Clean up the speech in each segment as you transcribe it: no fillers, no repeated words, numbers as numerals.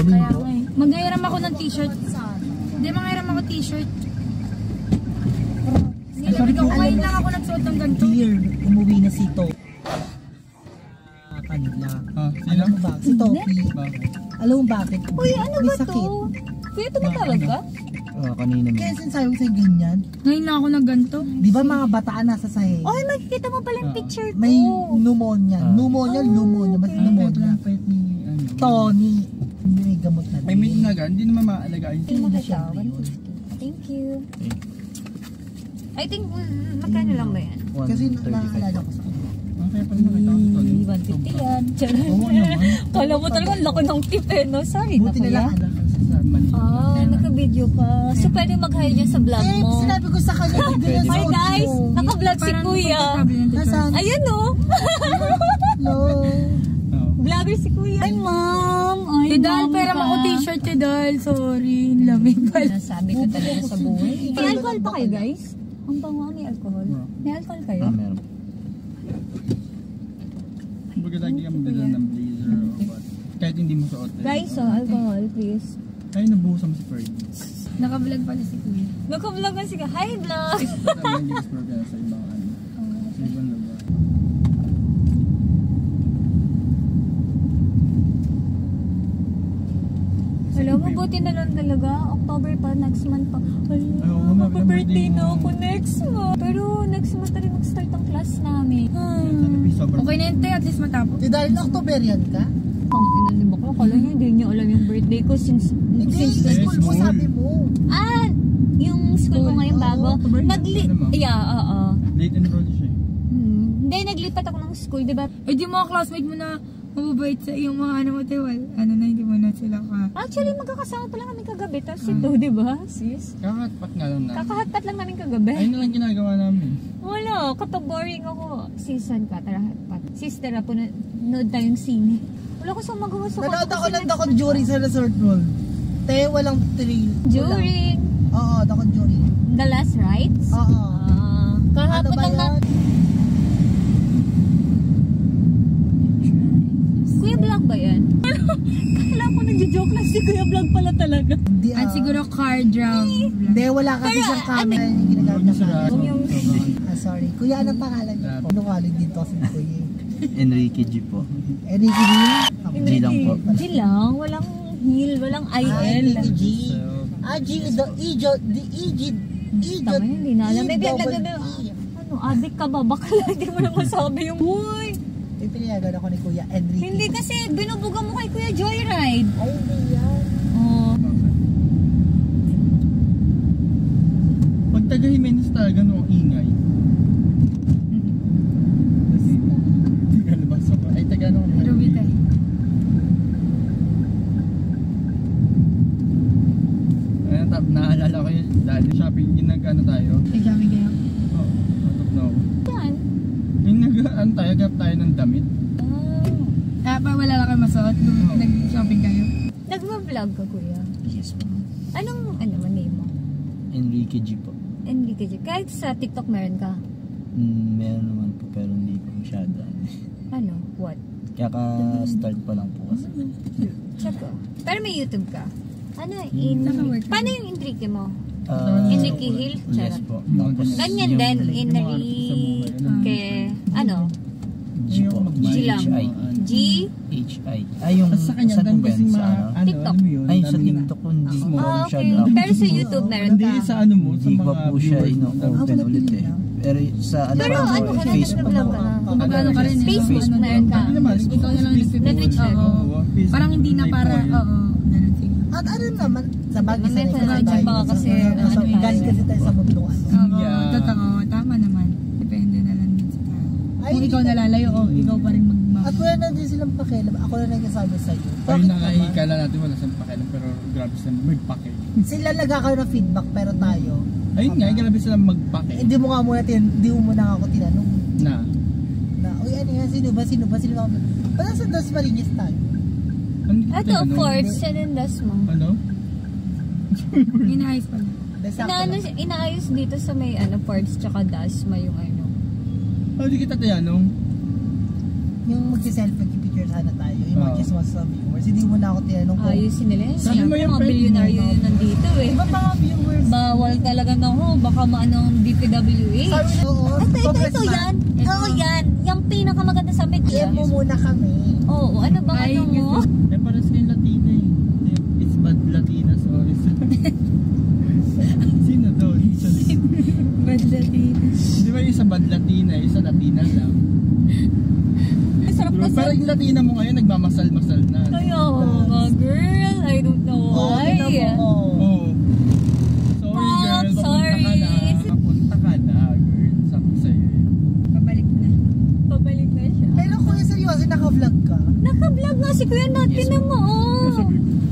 Kaya nga eh. Mag-iram ako ng t-shirt. Hindi, mag-iram ako t-shirt. Ngayon lang ako nagsuot ng ganito. Dear, umuwi na si To. Kanila. Alam mo ba? Si Topi. Alam mo bakit? Uy, ano ba to? Kuya, tumatawag ka? Kanina mo. Kaya sinasabi ko sa'yo ganyan. Ngayon lang ako ng ganito. Di ba mga bataan nasa sahig? Ay, makikita mo pala yung picture ko. May pneumonia. Pneumonia. Mas pneumonia. Tony. May gamot na. May minagan, hindi naman maalagaan. Hindi mo siya. Thank you. I think, magkano lang ba yan? Kasi nakaalala ko sa kanya. Kaya pala nakita ko ito. 150 yan. Oo naman. Kala mo talaga laki ng tip eh, no? Sorry na Buti na lang kuya. alam. Naka-video ka. So, pwede mag-hide yan sa vlog mo. Sinabi ko sa kanya. Hi guys! Naka-vlog si kuya. Nasaan? Ayun no? Hello. Vlogger si kuya. Ay ma'am! Ay Tidal, pera mo ko t-shirt, Tidal. Sorry, lamig pala. Nasabi ko talaga sa buhay. May alcohol pa kayo guys? Ang bango, may alcohol. May alcohol kayo? Meron. Kumbaga lagi ka magdala ng blazer o what. Kahit hindi mo suot. Guys, alcohol please. Ay, nabuhusan mo si Fergie. Naka-vlog pala si Kuya. Naka-vlog ka siya. Hi vlog! Hindi ka sport sa ibang ano. Sa ibang lugar. Alam mo, buti na lang talaga. October pa, next month pa. Oo, Mapa-birthday mo. na ako next month. Pero next month na rin mag-start ang class namin. Okay na yun, at least matapos. Di dahil na Octoberian ka? Ang ina ko, akala niya hindi niyo alam yung birthday ko since Hindi, school mo sabi mo. yung school ko ngayon bago. Yeah, oo. Late enroll siya. Hindi, naglipat ako ng school, di ba? Eh, di mga classmate mo na mababait sa iyong mga ano mo, Tewal. Ano na, hindi mo na sila ka. Actually, magkakasama pa lang kami kagabi. Tapos ito, di ba, sis? Kakahatpat nga lang na. Kakahatpat lang namin kagabi. Ayun na lang ginagawa namin. Wala, kapag boring ako, season ka, tara hatpat. Sis, tara po, nood tayong sine. Wala ko sa magawa sa Nanood ako ng Dakon Jury sa Resort World. Te, walang thrill. During Oo, Dakon Jury. the last rites? Oo. Kahapon ba lang na. yan? Kuya Vlog ba yan? Kala ko nagjo-joke lang si Kuya Vlog pala talaga. Hindi, At siguro car drum. Hindi, wala kasi siyang camera yung ginagamit na camera. Yung Sorry. Kuya, anong pangalan niyo po? Nungaling din to si Kuya. Enrique G po. Enrique Hill? G lang po. G lang, walang heel, walang IL. Enrique G. G, the Ijo, the Ijo, Tama yun, hindi na alam. Maybe ano, adik ka ba? Bakla, hindi mo na masabi yung uy. Pinayagan ako ni Kuya Enrique. Hindi kasi binubuga mo kay Kuya Joyride. Ay, hindi yan. Oo. Pag taga Jimenez talaga no, ingay. Taga labas ako. Ay, taga ano. Rubita. Ayun, naalala ko yun. Dahil shopping, ginag-ano tayo. Nagkami kayo. Oo, matap na ako. Yan. Yung nag-ano tayo, gap tayo ng damit. Pa wala lang kayo masuot nung nag-shopping kayo. Nagva-vlog ka, Kuya? Yes po. Anong, name mo? Enrique G po. Enrique G. Kahit sa TikTok meron ka? Meron naman po, pero hindi po masyado. Ano? What? Kaya ka-start pa lang po kasi. Check ko. Pero may YouTube ka? Ano? Paano yung Enrique mo? Enrique Hill? Yes po. Ganyan din, Enrique, ano? G po. G lang. G? H-I. Ay, yung sa kanya, saan po yan? Sa ano? TikTok. Ay, sa TikTok po, hindi mo Okay. masyado. Pero sa YouTube meron ka? Hindi sa ano mo, sa mga po siya ino-open ulit eh. Pero sa ano Pero po, ano ka na, Facebook nag-vlog po. ka na? Kumbaga ano ka rin eh. Facebook Ano, meron ka? Ikaw na lang Na-Twitch ka? Parang hindi na para, oo. Ganun sige. At ano naman, sa bagay Mamaya sa sa baka kasi, galing kasi tayo sa mundo. Oo, totoo. Tama naman. Depende na lang din sa tao. Kung ikaw nalalayo, o ikaw pa rin At wala na din silang pakialam. Ako na nagsasabi sa'yo. Ay, nakahikala natin wala siyang pakialam, pero grabe sila magpake. Sila nagkakaroon ng feedback, pero tayo. Ayun nga, grabe sila magpake. Hindi mo nga muna hindi mo muna ako tinanong. Na? Uy, ano yan? Sino ba? Parang sa Dos Marinas tayo. Ito, Forbes, sinendas mo. Ano? Inaayos pala. Inaayos dito sa may Forbes tsaka Dasma yung ano. Oh, di kita tayanong. Yung magsiselfie, picture mag-share sana tayo. Yung mga chismas sa viewers. Hindi mo na ako tinanong ko. Ayusin nila yun. Sabi mo yung mga friend bilyonaryo yun nandito eh. Iba pa mga viewers. Bawal talaga na ako. Baka maanong DPWH. Sabi na, oo. Ito yan. Oo yan. Yung pinakamaganda sa amin. PM mo muna kami. Oo, ano ba ano mo? Eh, paras kayong Latina eh. It's bad Latina, sorry. Sino daw? Bad Latina. Di ba yung isa bad Latina, isa Latina lang. Sarap Diba? kasi. Pero yung Latina mo ngayon, nagmamasal-masal na. Kaya, girl, I don't know why. Oh. Sorry girl, sorry. Papunta ka na, girl. Sabi sa'yo eh. Pabalik na. Pabalik na siya. Pero kuya, seryoso, naka-vlog ka? Naka-vlog nga si Kuya natin na mo.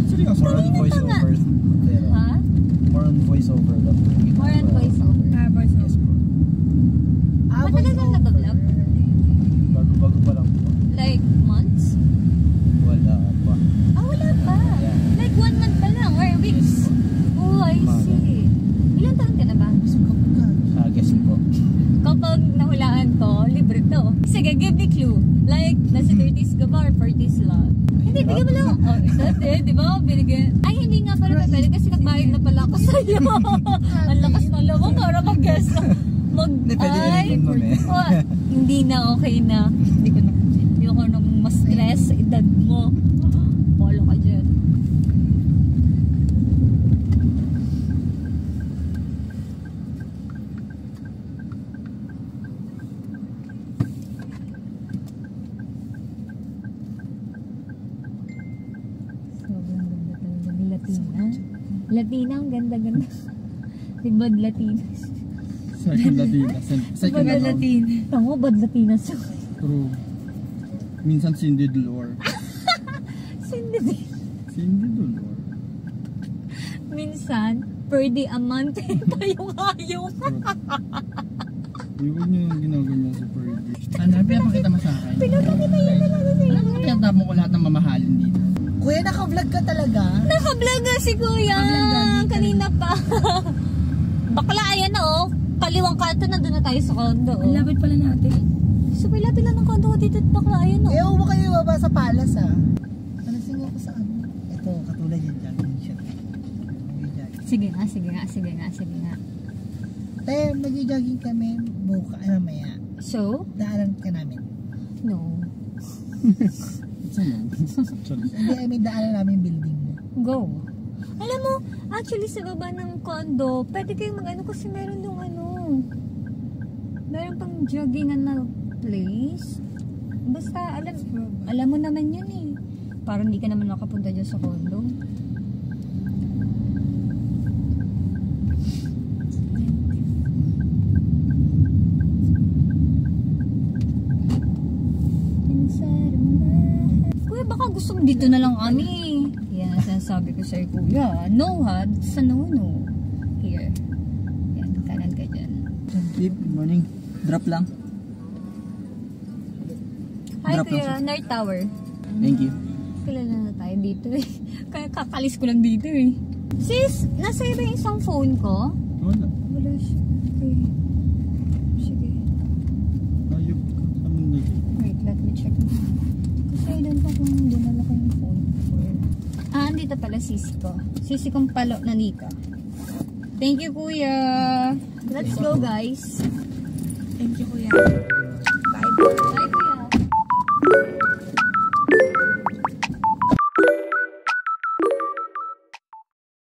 Seryoso? More on voiceover. Ha? More on voiceover. More on voiceover. Boys. Matagal kang nag-vlog? Bago-bago pa lang po. Like months? Wala pa. Wala pa. Like 1 month pa lang or weeks. Oh, I see. Ilan taon ka na ba? Guess po. Kapag nahulaan ko, libre to. Sige, give me clue. Like, nasa 30s ka ba or 40s lang? Hindi, bigyan mo lang. Oh, dati, di ba? Binigyan. Ay, hindi nga pala pwede kasi nagbayad na pala ako sa'yo. Ang lakas ng loob para mag-guess. Hindi na okay na. Hindi ako nang ma-stress sa edad mo. Polo ka dyan. Sobrang ganda talaga ni Latina. Latina, ang ganda-ganda. Si Bad Latina. Second Latina. Second Bad Latina. Tama, Bad Latina. True. Minsan Cindy Dolor. Cindy. Cindy Dolor. Minsan, per day a month, payong-ayong. Iwan niyo yung ginaganyan sa Ferdy. Ano, pinapakita mo sa akin? Pinapakita yun na natin. Alam mo, pinatapon ko lahat ng mamahalin dito. Kuya, naka-vlog ka talaga? Naka-vlog nga si Kuya. Kanina pa. Bakla, ayan na oh. Kaliwang kanto, nandun na tayo sa condo. Ang lapit pala natin. Sabay lapit lang ng condo ko dito at bakla, ayan oh. Huwag mo kayo baba sa palas Palasing ako sa ano. Ito, katulad yan dyan. Sige nga. Te, mag-jogging kami buka, mamaya. So? Daanan ka namin. No. Hindi, I mean, daanan namin building mo. Go. Alam mo, actually sa baba ng condo, pwede kayong mag-ano kasi meron yung meron pang joggingan na place. Basta, alam mo naman yun eh. Parang hindi ka naman nakapunta dyan sa condo. Kuya, baka gusto mo dito na lang kami. Yan ang sinasabi ko sa'yo, Kuya. No ha, sa no. Here. Yan, kanan ka dyan. Good morning. Drop lang. Hi Drop Kuya, lang. North Tower. Thank you. Kilala na tayo dito eh. Kaya kakalis ko lang dito eh. Sis, nasa iba yung isang phone ko? Wala. Wala siya. Okay. Sige. Ayop ka sa mundo. Wait, let me check. Kasi I don't know kung dinala ko yung phone ko. Andito pala sisi ko. Sisi kong palo na Nika. Thank you, Kuya. Let's go, guys. Thank you, Kuya.